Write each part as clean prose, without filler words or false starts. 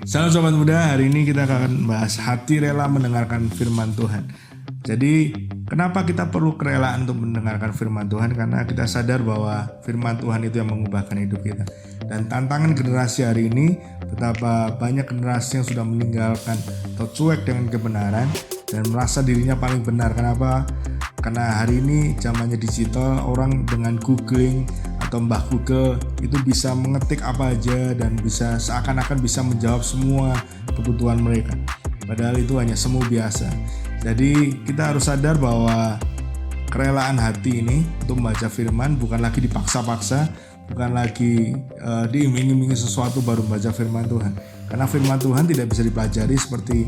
Salam sobat muda, hari ini kita akan bahas hati rela mendengarkan firman Tuhan. Jadi kenapa kita perlu kerelaan untuk mendengarkan firman Tuhan? Karena kita sadar bahwa firman Tuhan itu yang mengubahkan hidup kita. Dan tantangan generasi hari ini, betapa banyak generasi yang sudah meninggalkan atau cuek dengan kebenaran dan merasa dirinya paling benar. Kenapa? Karena hari ini zamannya digital, orang dengan googling atau Mbah Google itu bisa mengetik apa aja dan bisa seakan-akan bisa menjawab semua kebutuhan mereka. Padahal itu hanya semu biasa. Jadi kita harus sadar bahwa kerelaan hati ini untuk membaca firman bukan lagi dipaksa-paksa, bukan lagi diiming-imingi sesuatu baru membaca firman Tuhan. Karena firman Tuhan tidak bisa dipelajari seperti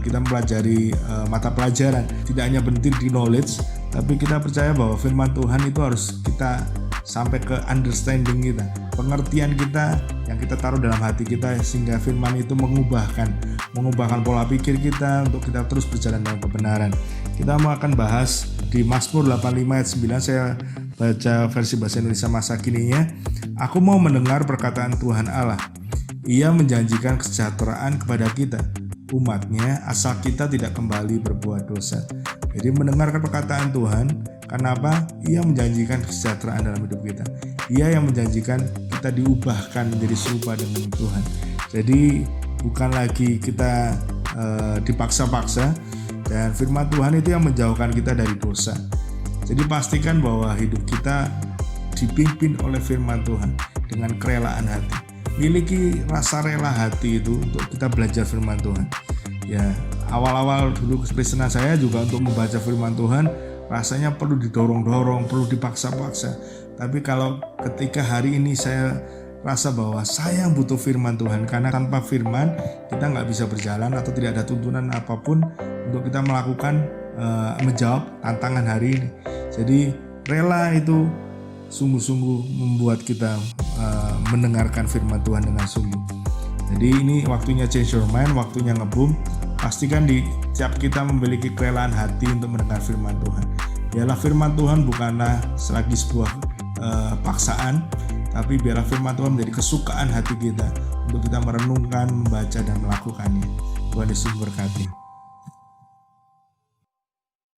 kita mempelajari mata pelajaran. Tidak hanya berhenti di knowledge, tapi kita percaya bahwa firman Tuhan itu harus kita sampai ke understanding kita, pengertian kita yang kita taruh dalam hati kita, sehingga firman itu mengubahkan pola pikir kita untuk kita terus berjalan dalam kebenaran. Kita mau akan bahas di Mazmur 85 ayat 9, saya baca versi bahasa Indonesia masa kininya. Aku mau mendengar perkataan Tuhan Allah. Ia menjanjikan kesejahteraan kepada kita, umatnya, asal kita tidak kembali berbuat dosa. Jadi mendengarkan perkataan Tuhan, kenapa? Ia menjanjikan kesejahteraan dalam hidup kita. Ia yang menjanjikan kita diubahkan menjadi serupa dengan Tuhan. Jadi bukan lagi kita dipaksa-paksa, dan firman Tuhan itu yang menjauhkan kita dari dosa. Jadi pastikan bahwa hidup kita dipimpin oleh firman Tuhan dengan kerelaan hati. Miliki rasa rela hati itu untuk kita belajar firman Tuhan. Ya, awal-awal dulu Kristenan saya juga untuk membaca firman Tuhan rasanya perlu didorong-dorong, perlu dipaksa-paksa. Tapi kalau ketika hari ini saya rasa bahwa saya butuh firman Tuhan, karena tanpa firman kita nggak bisa berjalan atau tidak ada tuntunan apapun untuk kita melakukan menjawab tantangan hari ini. Jadi rela itu sungguh-sungguh membuat kita mendengarkan firman Tuhan dengan sungguh. Jadi ini waktunya change your mind, waktunya ngebum. Pastikan di setiap kita memiliki kerelaan hati untuk mendengar firman Tuhan. Biarlah firman Tuhan bukanlah selagi sebuah paksaan, tapi biarlah firman Tuhan menjadi kesukaan hati kita untuk kita merenungkan, membaca dan melakukannya. Tuhan Yesus berkati.